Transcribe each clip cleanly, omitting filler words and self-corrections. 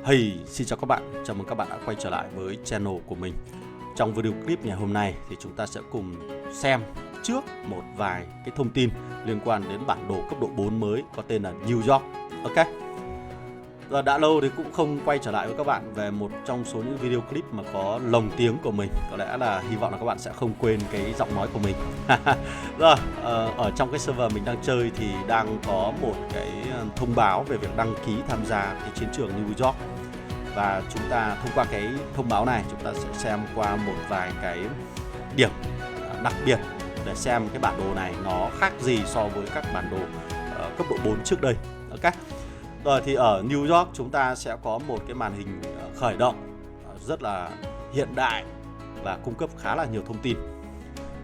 Hey, xin chào các bạn, chào mừng các bạn đã quay trở lại với channel của mình. Trong video clip ngày hôm nay thì chúng ta sẽ cùng xem trước một vài cái thông tin liên quan đến bản đồ cấp độ 4 mới có tên là New York. Ok. Rồi đã lâu thì cũng không quay trở lại với các bạn về một trong số những video clip mà có lồng tiếng của mình. Có lẽ là hy vọng là các bạn sẽ không quên cái giọng nói của mình. Rồi, ở trong cái server mình đang chơi thì đang có một cái thông báo về việc đăng ký tham gia cái chiến trường New York. Và chúng ta thông qua cái thông báo này chúng ta sẽ xem qua một vài cái điểm đặc biệt để xem cái bản đồ này nó khác gì so với các bản đồ cấp độ 4 trước đây. Ok. Rồi thì ở New York chúng ta sẽ có một cái màn hình khởi động rất là hiện đại và cung cấp khá là nhiều thông tin.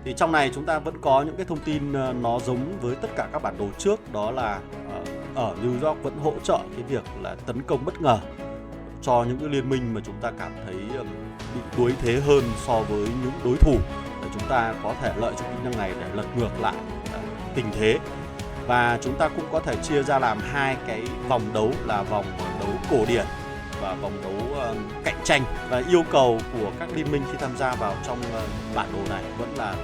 Thì trong này chúng ta vẫn có những cái thông tin nó giống với tất cả các bản đồ trước, đó là ở New York vẫn hỗ trợ cái việc là tấn công bất ngờ cho những cái liên minh mà chúng ta cảm thấy bị đuối thế hơn so với những đối thủ, để chúng ta có thể lợi dụng kỹ năng này để lật ngược lại tình thế. Và chúng ta cũng có thể chia ra làm hai cái vòng đấu là vòng đấu cổ điển và vòng đấu cạnh tranh. Và yêu cầu của các liên minh khi tham gia vào trong bản đồ này vẫn là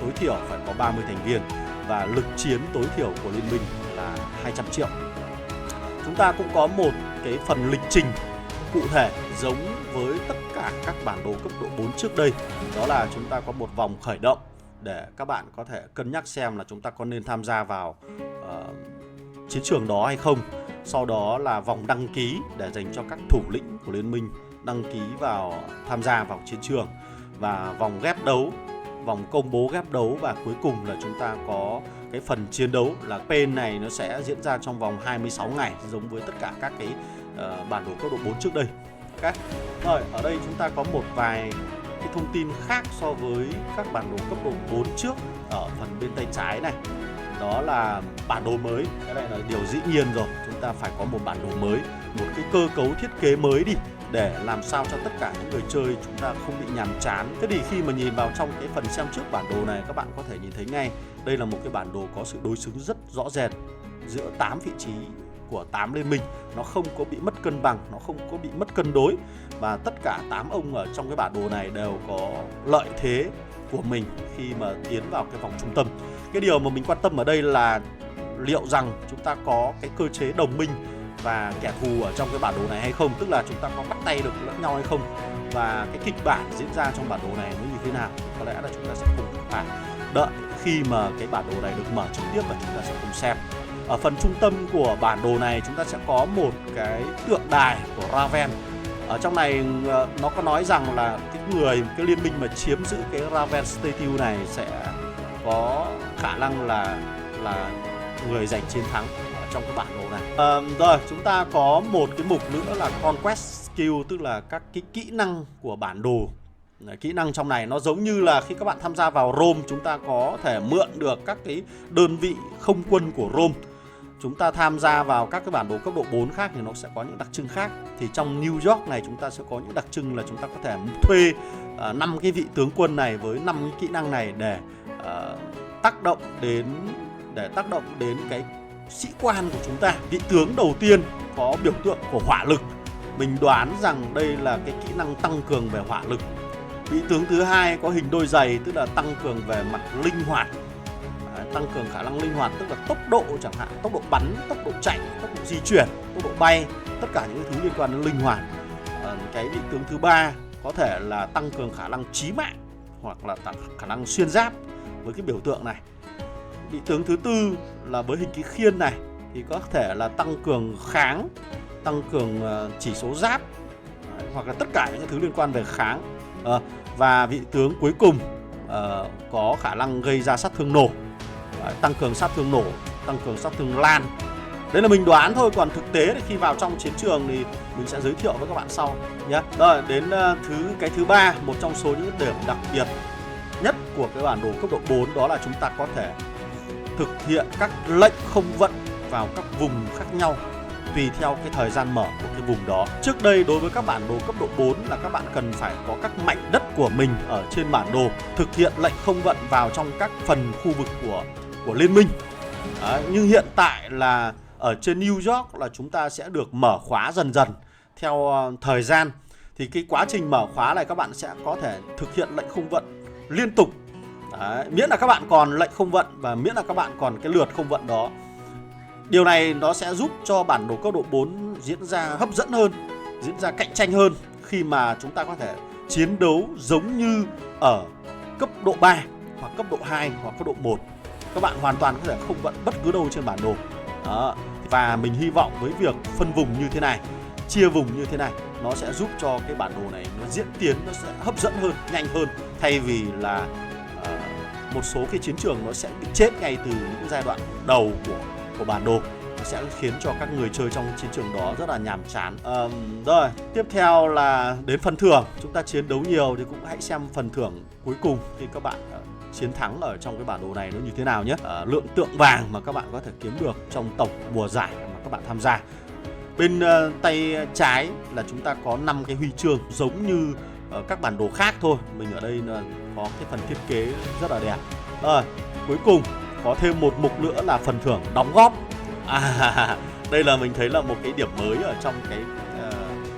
tối thiểu phải có 30 thành viên và lực chiến tối thiểu của liên minh là 200 triệu. Chúng ta cũng có một cái phần lịch trình cụ thể giống với tất cả các bản đồ cấp độ 4 trước đây. Đó là chúng ta có một vòng khởi động để các bạn có thể cân nhắc xem là chúng ta có nên tham gia vào chiến trường đó hay không. Sau đó là vòng đăng ký để dành cho các thủ lĩnh của liên minh đăng ký vào tham gia vào chiến trường. Và vòng ghép đấu, vòng công bố ghép đấu, và cuối cùng là chúng ta có cái phần chiến đấu là pen này nó sẽ diễn ra trong vòng 26 ngày giống với tất cả các cái bản đồ cấp độ 4 trước đây. Okay. Rồi, ở đây chúng ta có một vài cái thông tin khác so với các bản đồ cấp độ 4 trước ở phần bên tay trái này. Đó là bản đồ mới. Cái này là điều dĩ nhiên rồi, chúng ta phải có một bản đồ mới, một cái cơ cấu thiết kế mới đi, để làm sao cho tất cả những người chơi chúng ta không bị nhàm chán. Thế thì khi mà nhìn vào trong cái phần xem trước bản đồ này, các bạn có thể nhìn thấy ngay đây là một cái bản đồ có sự đối xứng rất rõ rệt giữa 8 vị trí của 8 liên minh. Nó không có bị mất cân bằng, nó không có bị mất cân đối, và tất cả 8 ông ở trong cái bản đồ này đều có lợi thế của mình khi mà tiến vào cái vòng trung tâm. Cái điều mà mình quan tâm ở đây là liệu rằng chúng ta có cái cơ chế đồng minh và kẻ thù ở trong cái bản đồ này hay không, tức là chúng ta có bắt tay được lẫn nhau hay không, và cái kịch bản diễn ra trong bản đồ này nó như thế nào. Có lẽ là chúng ta sẽ cùng phải đợi khi mà cái bản đồ này được mở trực tiếp và chúng ta sẽ cùng xem. Ở phần trung tâm của bản đồ này chúng ta sẽ có một cái tượng đài của Raven. Ở trong này nó có nói rằng là cái liên minh mà chiếm giữ cái Raven Statue này sẽ có khả năng là người giành chiến thắng ở trong cái bản đồ này. Rồi, chúng ta có một cái mục nữa là Conquest Skill, tức là các cái kỹ năng của bản đồ. Kỹ năng trong này nó giống như là khi các bạn tham gia vào Rome, chúng ta có thể mượn được các cái đơn vị không quân của Rome. Chúng ta tham gia vào các cái bản đồ cấp độ 4 khác thì nó sẽ có những đặc trưng khác. Thì trong New York này chúng ta sẽ có những đặc trưng là chúng ta có thể thuê 5 cái vị tướng quân này với 5 cái kỹ năng này để tác động đến cái sĩ quan của chúng ta. Vị tướng đầu tiên có biểu tượng của hỏa lực. Mình đoán rằng đây là cái kỹ năng tăng cường về hỏa lực. Vị tướng thứ hai có hình đôi giày, tức là tăng cường về mặt linh hoạt. Tăng cường khả năng linh hoạt, tức là tốc độ chẳng hạn, tốc độ bắn, tốc độ chạy, tốc độ di chuyển, tốc độ bay, tất cả những thứ liên quan đến linh hoạt. Cái vị tướng thứ ba có thể là tăng cường khả năng chí mạng hoặc là khả năng xuyên giáp với cái biểu tượng này. Vị tướng thứ tư là với hình cái khiên này thì có thể là tăng cường kháng, tăng cường chỉ số giáp, hoặc là tất cả những thứ liên quan về kháng. Và vị tướng cuối cùng có khả năng gây ra sát thương nổ, tăng cường sát thương nổ, tăng cường sát thương lan. Đấy là mình đoán thôi, còn thực tế thì khi vào trong chiến trường thì mình sẽ giới thiệu với các bạn sau nhé. Rồi, đến cái thứ ba, một trong số những điểm đặc biệt nhất của cái bản đồ cấp độ 4 đó là chúng ta có thể thực hiện các lệnh không vận vào các vùng khác nhau tùy theo cái thời gian mở của cái vùng đó. Trước đây đối với các bản đồ cấp độ 4 là các bạn cần phải có các mảnh đất của mình ở trên bản đồ, thực hiện lệnh không vận vào trong các phần khu vực của liên minh. Nhưng hiện tại là ở trên New York là chúng ta sẽ được mở khóa dần dần. theo thời gian. Thì cái quá trình mở khóa này các bạn sẽ có thể thực hiện lệnh không vận liên tục. Đấy, miễn là các bạn còn lệnh không vận và miễn là các bạn còn cái lượt không vận đó. Điều này nó sẽ giúp cho bản đồ cấp độ 4 diễn ra hấp dẫn hơn, diễn ra cạnh tranh hơn khi mà chúng ta có thể chiến đấu giống như ở cấp độ 3 hoặc cấp độ 2 hoặc cấp độ 1. Các bạn hoàn toàn có thể không vận bất cứ đâu trên bản đồ. Đó. Và mình hy vọng với việc phân vùng như thế này, chia vùng như thế này, nó sẽ giúp cho cái bản đồ này nó diễn tiến, nó sẽ hấp dẫn hơn, nhanh hơn. Thay vì là một số cái chiến trường nó sẽ bị chết ngay từ những giai đoạn đầu của bản đồ. Nó sẽ khiến cho các người chơi trong chiến trường đó rất là nhàm chán. Rồi, tiếp theo là đến phần thưởng. Chúng ta chiến đấu nhiều thì cũng hãy xem phần thưởng cuối cùng khi các bạn chiến thắng ở trong cái bản đồ này nó như thế nào nhé. Lượng tượng vàng mà các bạn có thể kiếm được trong tổng mùa giải mà các bạn tham gia. Bên tay trái là chúng ta có 5 cái huy chương giống như các bản đồ khác thôi. Mình ở đây là có cái phần thiết kế rất là đẹp. Rồi, cuối cùng có thêm một mục nữa là phần thưởng đóng góp. Đây là mình thấy là một cái điểm mới ở trong cái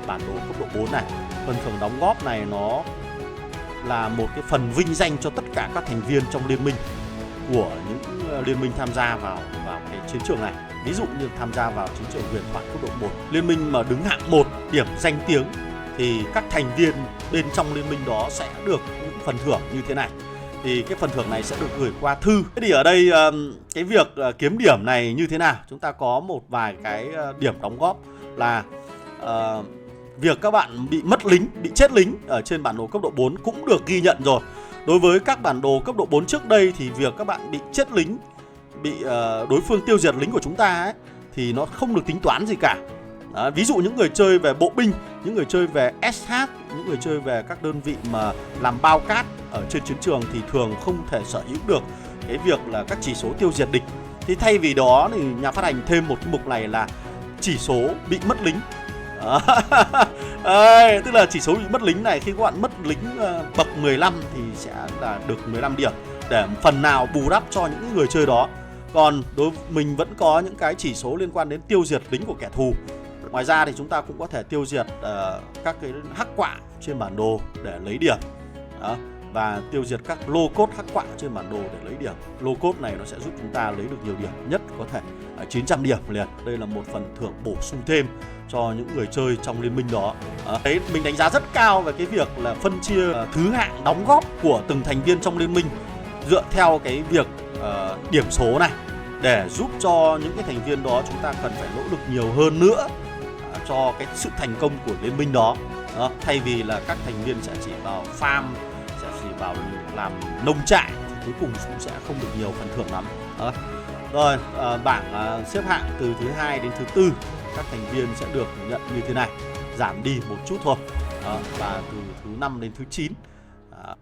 bản đồ cấp độ 4 này. Phần thưởng đóng góp này nó là một cái phần vinh danh cho tất cả các thành viên trong liên minh của những liên minh tham gia vào cái chiến trường này. Ví dụ như tham gia vào chiến trường huyền thoại cấp độ 1, liên minh mà đứng hạng 1 điểm danh tiếng thì các thành viên bên trong liên minh đó sẽ được những phần thưởng như thế này. Thì cái phần thưởng này sẽ được gửi qua thư. Thế thì ở đây cái việc kiếm điểm này như thế nào? Chúng ta có một vài cái điểm đóng góp là việc các bạn bị mất lính, bị chết lính ở trên bản đồ cấp độ 4 cũng được ghi nhận rồi. Đối với các bản đồ cấp độ 4 trước đây thì việc các bạn bị chết lính, bị đối phương tiêu diệt lính của chúng ta ấy, thì nó không được tính toán gì cả. Đó, ví dụ những người chơi về bộ binh, những người chơi về SH, những người chơi về các đơn vị mà làm bao cát ở trên chiến trường thì thường không thể sở hữu được cái việc là các chỉ số tiêu diệt địch. Thì thay vì đó thì nhà phát hành thêm một cái mục này là chỉ số bị mất lính. Tức là chỉ số bị mất lính này, khi các bạn mất lính bậc 15 thì sẽ là được 15 điểm để phần nào bù đắp cho những người chơi đó. Còn đối với mình vẫn có những cái chỉ số liên quan đến tiêu diệt lính của kẻ thù. Ngoài ra thì chúng ta cũng có thể tiêu diệt các cái hắc quạ trên bản đồ để lấy điểm. Đó. Và tiêu diệt các lô cốt hắc quạ trên bản đồ để lấy điểm. Lô cốt này nó sẽ giúp chúng ta lấy được nhiều điểm, nhất có thể 900 điểm liền. Đây là một phần thưởng bổ sung thêm cho những người chơi trong liên minh đó. Đấy, mình đánh giá rất cao về cái việc là phân chia thứ hạng đóng góp của từng thành viên trong liên minh dựa theo cái việc điểm số này, để giúp cho những cái thành viên đó chúng ta cần phải nỗ lực nhiều hơn nữa cho cái sự thành công của liên minh đó. Thay vì là các thành viên sẽ chỉ vào farm, sẽ chỉ vào làm nông trại thì cuối cùng cũng sẽ không được nhiều phần thưởng lắm. Rồi, bảng xếp hạng từ thứ 2 đến thứ 4 các thành viên sẽ được nhận như thế này, giảm đi một chút thôi. Và từ thứ 5 đến thứ 9,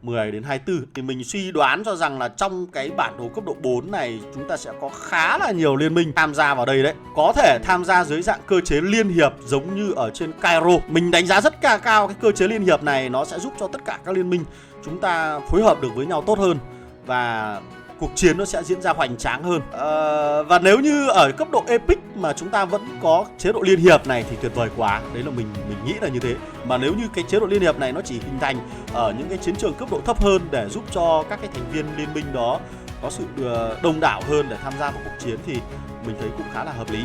10 đến 24 thì mình suy đoán cho rằng là trong cái bản đồ cấp độ 4 này chúng ta sẽ có khá là nhiều liên minh tham gia vào đây đấy. Có thể tham gia dưới dạng cơ chế liên hiệp giống như ở trên Cairo. Mình đánh giá rất cao cái cơ chế liên hiệp này, nó sẽ giúp cho tất cả các liên minh chúng ta phối hợp được với nhau tốt hơn và cuộc chiến nó sẽ diễn ra hoành tráng hơn. Và nếu như ở cấp độ Epic mà chúng ta vẫn có chế độ liên hiệp này thì tuyệt vời quá. Đấy là mình nghĩ là như thế. Mà nếu như cái chế độ liên hiệp này nó chỉ hình thành ở những cái chiến trường cấp độ thấp hơn để giúp cho các cái thành viên liên minh đó có sự đông đảo hơn để tham gia vào cuộc chiến thì mình thấy cũng khá là hợp lý.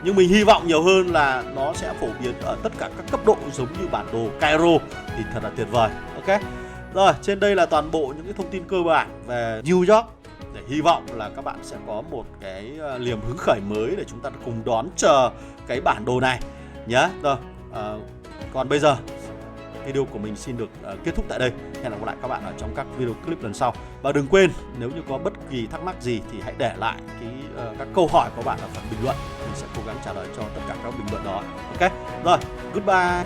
Nhưng mình hy vọng nhiều hơn là nó sẽ phổ biến ở tất cả các cấp độ giống như bản đồ Cairo thì thật là tuyệt vời. Ok. Rồi, trên đây là toàn bộ những cái thông tin cơ bản về New York, để hy vọng là các bạn sẽ có một cái niềm hứng khởi mới để chúng ta cùng đón chờ cái bản đồ này nhé. Rồi, còn bây giờ video của mình xin được kết thúc tại đây. Hẹn gặp lại các bạn ở trong các video clip lần sau. Và đừng quên, nếu như có bất kỳ thắc mắc gì thì hãy để lại các câu hỏi của bạn ở phần bình luận. Mình sẽ cố gắng trả lời cho tất cả các bình luận đó. Ok, rồi, goodbye.